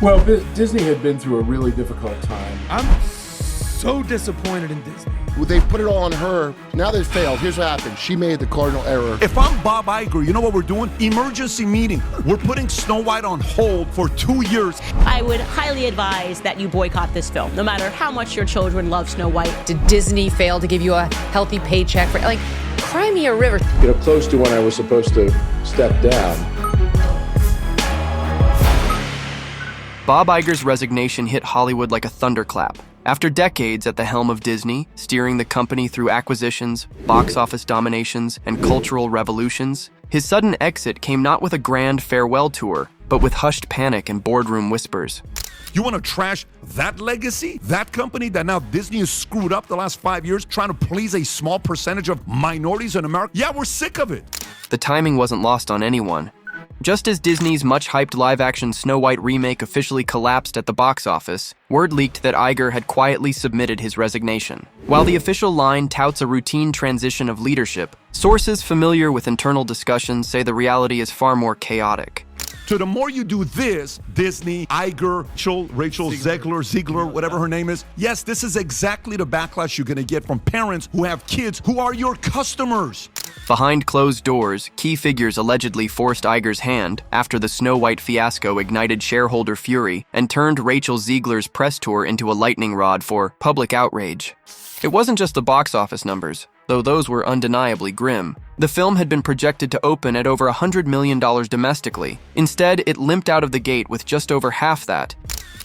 Well, Disney had been through a really difficult time. I'm so disappointed in Disney. Well, they put it all on her. Now they failed. Here's what happened. She made the cardinal error. If I'm Bob Iger, you know what we're doing? Emergency meeting. We're putting Snow White on hold for 2 years. I would highly advise that you boycott this film, no matter how much your children love Snow White. Did Disney fail to give you a healthy paycheck for, like, cry me a river? Close to when I was supposed to step down. Bob Iger's resignation hit Hollywood like a thunderclap. After decades at the helm of Disney, steering the company through acquisitions, box office dominations, and cultural revolutions, his sudden exit came not with a grand farewell tour, but with hushed panic and boardroom whispers. You want to trash that legacy? That company that now Disney has screwed up the last 5 years trying to please a small percentage of minorities in America? Yeah, we're sick of it. The timing wasn't lost on anyone. Just as Disney's much-hyped live-action Snow White remake officially collapsed at the box office, word leaked that Iger had quietly submitted his resignation. While the official line touts a routine transition of leadership, sources familiar with internal discussions say the reality is far more chaotic. So the more you do this, Disney, Iger, Rachel Zegler, whatever her name is, yes, this is exactly the backlash you're going to get from parents who have kids who are your customers. Behind closed doors, key figures allegedly forced Iger's hand after the Snow White fiasco ignited shareholder fury and turned Rachel Zegler's press tour into a lightning rod for public outrage. It wasn't just the box office numbers, though those were undeniably grim. The film had been projected to open at over $100 million domestically. Instead, it limped out of the gate with just over half that.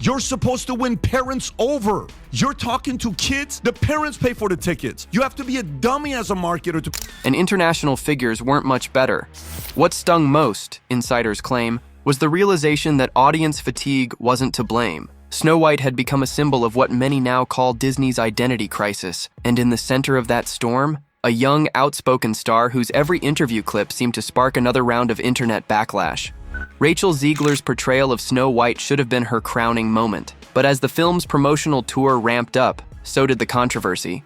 You're supposed to win parents over. You're talking to kids. The parents pay for the tickets. You have to be a dummy as a marketer to... And international figures weren't much better. What stung most, insiders claim, was the realization that audience fatigue wasn't to blame. Snow White had become a symbol of what many now call Disney's identity crisis. And in the center of that storm, a young, outspoken star whose every interview clip seemed to spark another round of internet backlash. Rachel Zegler's portrayal of Snow White should have been her crowning moment. But as the film's promotional tour ramped up, so did the controversy.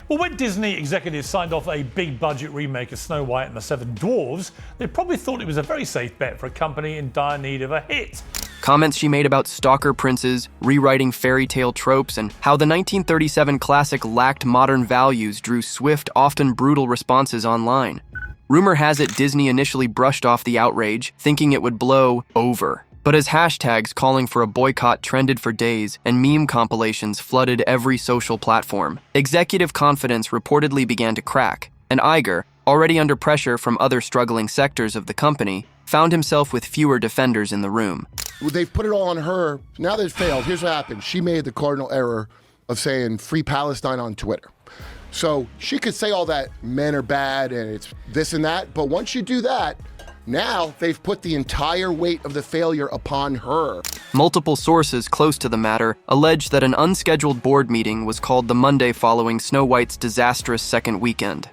Well, when Disney executives signed off a big-budget remake of Snow White and the Seven Dwarfs, they probably thought it was a very safe bet for a company in dire need of a hit. Comments she made about stalker princes, rewriting fairy tale tropes, and how the 1937 classic lacked modern values drew swift, often brutal responses online. Rumor has it Disney initially brushed off the outrage, thinking it would blow over. But as hashtags calling for a boycott trended for days and meme compilations flooded every social platform, executive confidence reportedly began to crack, and Iger, already under pressure from other struggling sectors of the company, found himself with fewer defenders in the room. Well, they put it all on her. Now they failed. Here's what happened. She made the cardinal error of saying Free Palestine on Twitter. So she could say all that men are bad and it's this and that, but once you do that, now they've put the entire weight of the failure upon her. Multiple sources close to the matter allege that an unscheduled board meeting was called the Monday following Snow White's disastrous second weekend,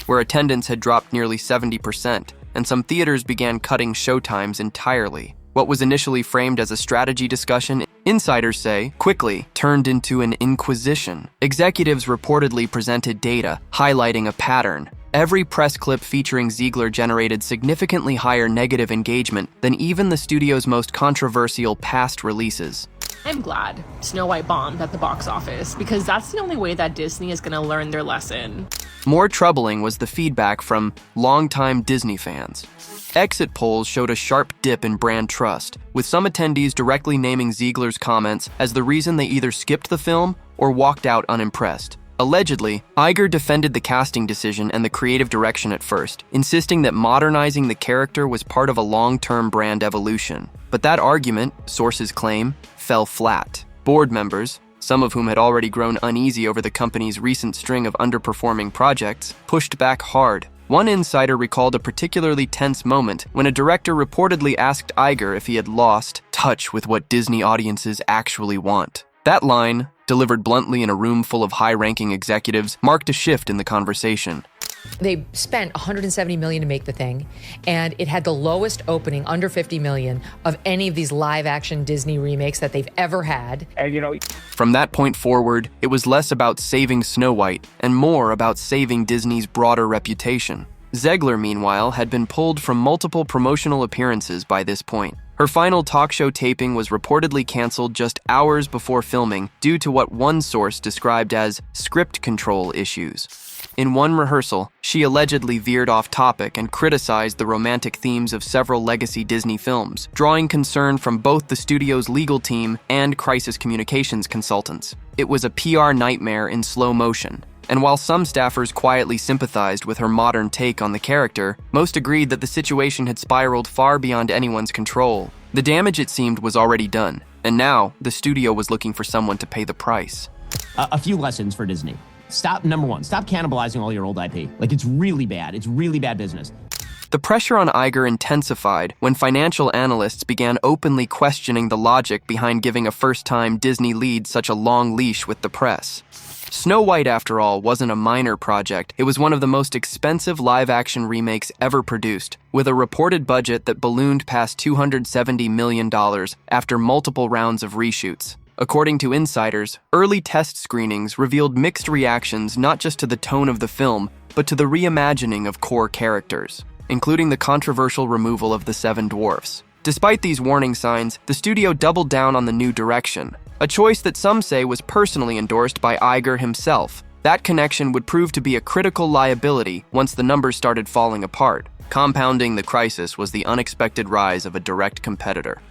where attendance had dropped nearly 70%, and some theaters began cutting showtimes entirely. What was initially framed as a strategy discussion, insiders say, quickly turned into an inquisition. Executives reportedly presented data highlighting a pattern. Every press clip featuring Zegler generated significantly higher negative engagement than even the studio's most controversial past releases. I'm glad Snow White bombed at the box office because that's the only way that Disney is going to learn their lesson. More troubling was the feedback from longtime Disney fans. Exit polls showed a sharp dip in brand trust, with some attendees directly naming Zegler's comments as the reason they either skipped the film or walked out unimpressed. Allegedly, Iger defended the casting decision and the creative direction at first, insisting that modernizing the character was part of a long-term brand evolution. But that argument, sources claim, fell flat. Board members, some of whom had already grown uneasy over the company's recent string of underperforming projects, pushed back hard. One insider recalled a particularly tense moment when a director reportedly asked Iger if he had lost touch with what Disney audiences actually want. That line, delivered bluntly in a room full of high-ranking executives, marked a shift in the conversation. They spent $170 million to make the thing, and it had the lowest opening, under $50 million, of any of these live-action Disney remakes that they've ever had. And from that point forward, it was less about saving Snow White and more about saving Disney's broader reputation. Zegler, meanwhile, had been pulled from multiple promotional appearances by this point. Her final talk show taping was reportedly canceled just hours before filming due to what one source described as script control issues. In one rehearsal, she allegedly veered off topic and criticized the romantic themes of several legacy Disney films, drawing concern from both the studio's legal team and crisis communications consultants. It was a PR nightmare in slow motion. And while some staffers quietly sympathized with her modern take on the character, most agreed that the situation had spiraled far beyond anyone's control. The damage, it seemed, was already done, and now the studio was looking for someone to pay the price. A few lessons for Disney. Number one, stop cannibalizing all your old IP. Like, it's really bad. It's really bad business. The pressure on Iger intensified when financial analysts began openly questioning the logic behind giving a first-time Disney lead such a long leash with the press. Snow White, after all, wasn't a minor project. It was one of the most expensive live-action remakes ever produced, with a reported budget that ballooned past $270 million after multiple rounds of reshoots. According to insiders, early test screenings revealed mixed reactions not just to the tone of the film, but to the reimagining of core characters, including the controversial removal of the Seven Dwarfs. Despite these warning signs, the studio doubled down on the new direction, a choice that some say was personally endorsed by Iger himself. That connection would prove to be a critical liability once the numbers started falling apart. Compounding the crisis was the unexpected rise of a direct competitor.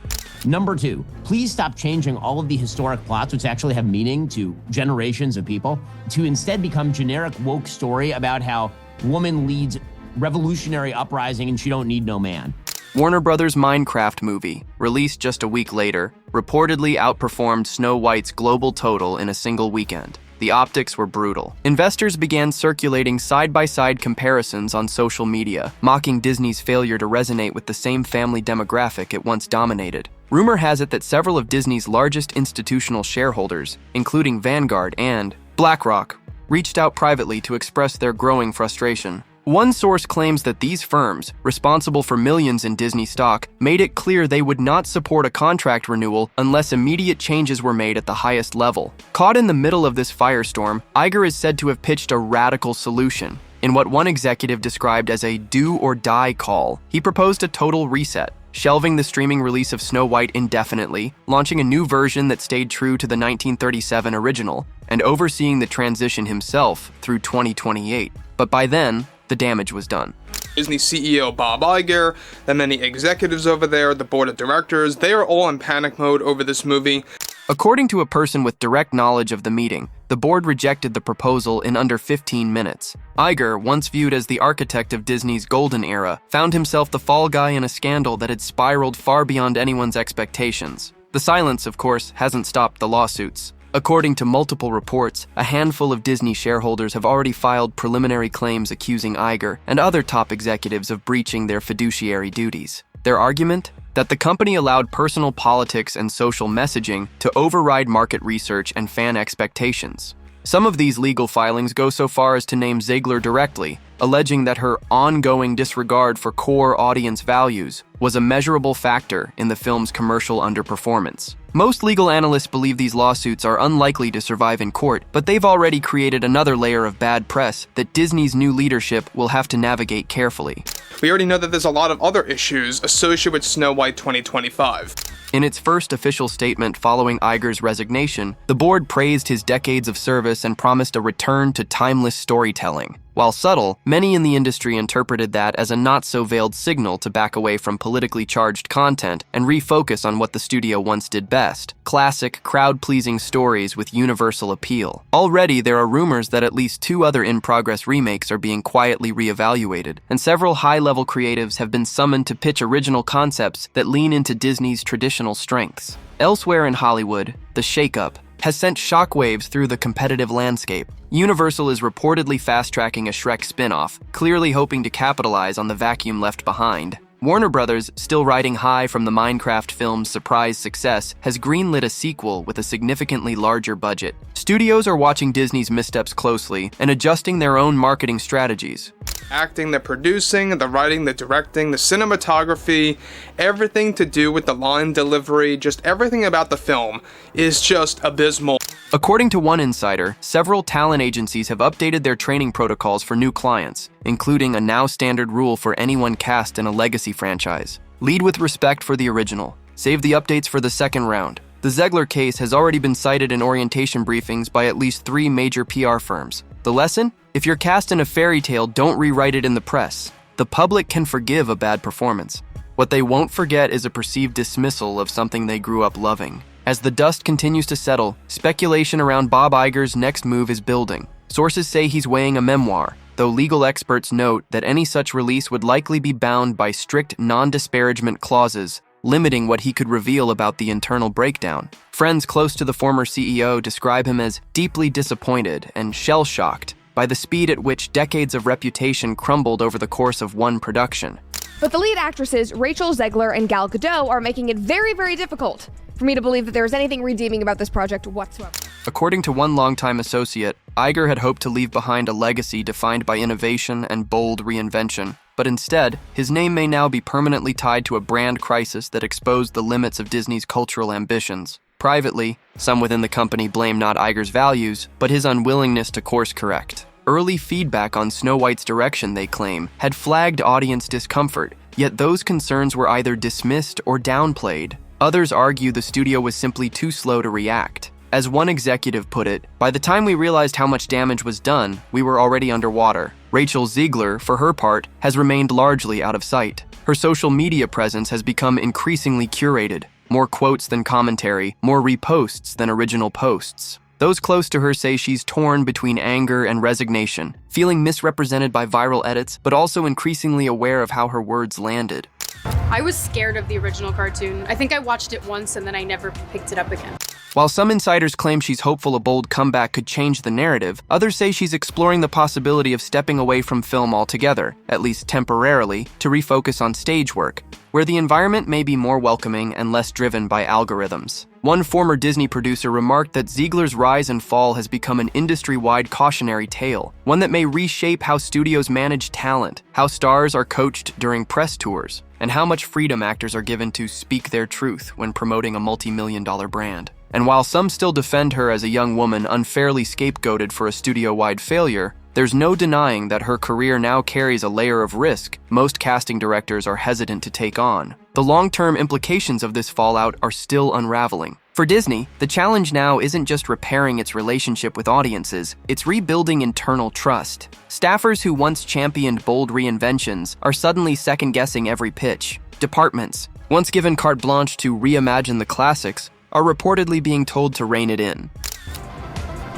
Number two, please stop changing all of the historic plots, which actually have meaning to generations of people, to instead become generic woke story about how woman leads revolutionary uprising and she don't need no man. Warner Brothers' Minecraft movie, released just a week later, reportedly outperformed Snow White's global total in a single weekend. The optics were brutal. Investors began circulating side-by-side comparisons on social media, mocking Disney's failure to resonate with the same family demographic it once dominated. Rumor has it that several of Disney's largest institutional shareholders, including Vanguard and BlackRock, reached out privately to express their growing frustration. One source claims that these firms, responsible for millions in Disney stock, made it clear they would not support a contract renewal unless immediate changes were made at the highest level. Caught in the middle of this firestorm, Iger is said to have pitched a radical solution. In what one executive described as a do-or-die call, he proposed a total reset, shelving the streaming release of Snow White indefinitely, launching a new version that stayed true to the 1937 original, and overseeing the transition himself through 2028. But by then, the damage was done. Disney CEO Bob Iger, the many executives over there, the board of directors, they are all in panic mode over this movie. According to a person with direct knowledge of the meeting, the board rejected the proposal in under 15 minutes. Iger, once viewed as the architect of Disney's golden era, found himself the fall guy in a scandal that had spiraled far beyond anyone's expectations. The silence, of course, hasn't stopped the lawsuits. According to multiple reports, a handful of Disney shareholders have already filed preliminary claims accusing Iger and other top executives of breaching their fiduciary duties. Their argument? That the company allowed personal politics and social messaging to override market research and fan expectations. Some of these legal filings go so far as to name Zegler directly, alleging that her ongoing disregard for core audience values was a measurable factor in the film's commercial underperformance. Most legal analysts believe these lawsuits are unlikely to survive in court, but they've already created another layer of bad press that Disney's new leadership will have to navigate carefully. We already know that there's a lot of other issues associated with Snow White 2025. In its first official statement following Iger's resignation, the board praised his decades of service and promised a return to timeless storytelling. While subtle, many in the industry interpreted that as a not-so-veiled signal to back away from politically charged content and refocus on what the studio once did best: classic, crowd-pleasing stories with universal appeal. Already, there are rumors that at least 2 other in-progress remakes are being quietly reevaluated, and several high-level creatives have been summoned to pitch original concepts that lean into Disney's traditional strengths. Elsewhere in Hollywood, the shakeup has sent shockwaves through the competitive landscape. Universal is reportedly fast-tracking a Shrek spin-off, clearly hoping to capitalize on the vacuum left behind. Warner Brothers, still riding high from the Minecraft film's surprise success, has greenlit a sequel with a significantly larger budget. Studios are watching Disney's missteps closely and adjusting their own marketing strategies. Acting, the producing, the writing, the directing, the cinematography, everything to do with the line delivery, just everything about the film is just abysmal. According to one insider, several talent agencies have updated their training protocols for new clients, including a now standard rule for anyone cast in a legacy franchise. Lead with respect for the original. Save the updates for the second round. The Zegler case has already been cited in orientation briefings by at least 3 major PR firms. The lesson? If you're cast in a fairy tale, don't rewrite it in the press. The public can forgive a bad performance. What they won't forget is a perceived dismissal of something they grew up loving. As the dust continues to settle, speculation around Bob Iger's next move is building. Sources say he's weighing a memoir, though legal experts note that any such release would likely be bound by strict non-disparagement clauses, limiting what he could reveal about the internal breakdown. Friends close to the former CEO describe him as deeply disappointed and shell-shocked by the speed at which decades of reputation crumbled over the course of one production. But the lead actresses, Rachel Zegler and Gal Gadot, are making it very, very difficult for me to believe that there is anything redeeming about this project whatsoever. According to one longtime associate, Iger had hoped to leave behind a legacy defined by innovation and bold reinvention. But instead, his name may now be permanently tied to a brand crisis that exposed the limits of Disney's cultural ambitions. Privately, some within the company blame not Iger's values, but his unwillingness to course correct. Early feedback on Snow White's direction, they claim, had flagged audience discomfort, yet those concerns were either dismissed or downplayed. Others argue the studio was simply too slow to react. As one executive put it, by the time we realized how much damage was done, we were already underwater. Rachel Zegler, for her part, has remained largely out of sight. Her social media presence has become increasingly curated. More quotes than commentary, more reposts than original posts. Those close to her say she's torn between anger and resignation, feeling misrepresented by viral edits, but also increasingly aware of how her words landed. I was scared of the original cartoon. I think I watched it once and then I never picked it up again. While some insiders claim she's hopeful a bold comeback could change the narrative, others say she's exploring the possibility of stepping away from film altogether, at least temporarily, to refocus on stage work, where the environment may be more welcoming and less driven by algorithms. One former Disney producer remarked that Ziegler's rise and fall has become an industry-wide cautionary tale, one that may reshape how studios manage talent, how stars are coached during press tours, and how much freedom actors are given to speak their truth when promoting a multi-million-dollar brand. And while some still defend her as a young woman unfairly scapegoated for a studio-wide failure, there's no denying that her career now carries a layer of risk most casting directors are hesitant to take on. The long-term implications of this fallout are still unraveling. For Disney, the challenge now isn't just repairing its relationship with audiences, it's rebuilding internal trust. Staffers who once championed bold reinventions are suddenly second-guessing every pitch. Departments, once given carte blanche to reimagine the classics, are reportedly being told to rein it in.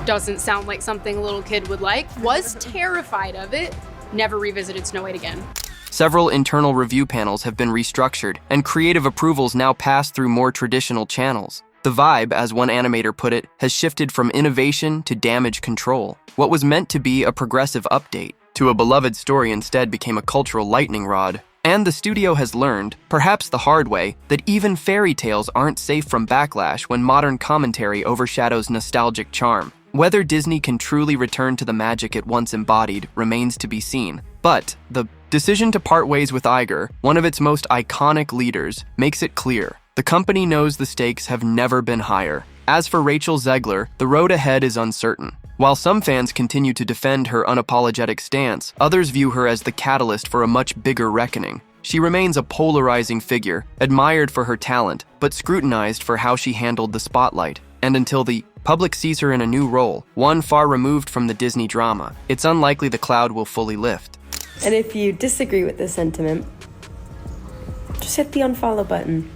Doesn't sound like something a little kid would like. Was terrified of it. Never revisited Snow White again. Several internal review panels have been restructured, and creative approvals now pass through more traditional channels. The vibe, as one animator put it, has shifted from innovation to damage control. What was meant to be a progressive update to a beloved story instead became a cultural lightning rod. And the studio has learned, perhaps the hard way, that even fairy tales aren't safe from backlash when modern commentary overshadows nostalgic charm. Whether Disney can truly return to the magic it once embodied remains to be seen. But the decision to part ways with Iger, one of its most iconic leaders, makes it clear. The company knows the stakes have never been higher. As for Rachel Zegler, the road ahead is uncertain. While some fans continue to defend her unapologetic stance, others view her as the catalyst for a much bigger reckoning. She remains a polarizing figure, admired for her talent, but scrutinized for how she handled the spotlight. And until the public sees her in a new role, one far removed from the Disney drama, it's unlikely the cloud will fully lift. And if you disagree with this sentiment, just hit the unfollow button.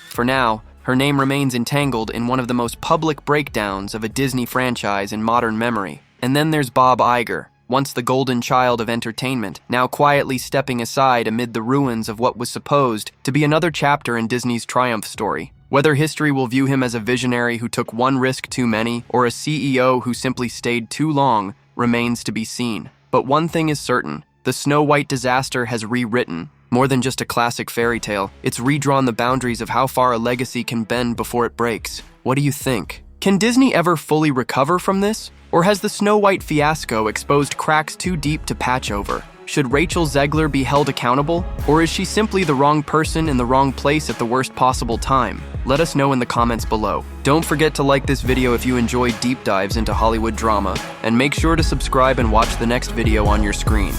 For now, her name remains entangled in one of the most public breakdowns of a Disney franchise in modern memory. And then there's Bob Iger, once the golden child of entertainment, now quietly stepping aside amid the ruins of what was supposed to be another chapter in Disney's triumph story. Whether history will view him as a visionary who took one risk too many, or a CEO who simply stayed too long, remains to be seen. But one thing is certain, the Snow White disaster has rewritten. More than just a classic fairy tale, it's redrawn the boundaries of how far a legacy can bend before it breaks. What do you think? Can Disney ever fully recover from this? Or has the Snow White fiasco exposed cracks too deep to patch over? Should Rachel Zegler be held accountable? Or is she simply the wrong person in the wrong place at the worst possible time? Let us know in the comments below. Don't forget to like this video if you enjoy deep dives into Hollywood drama, and make sure to subscribe and watch the next video on your screen.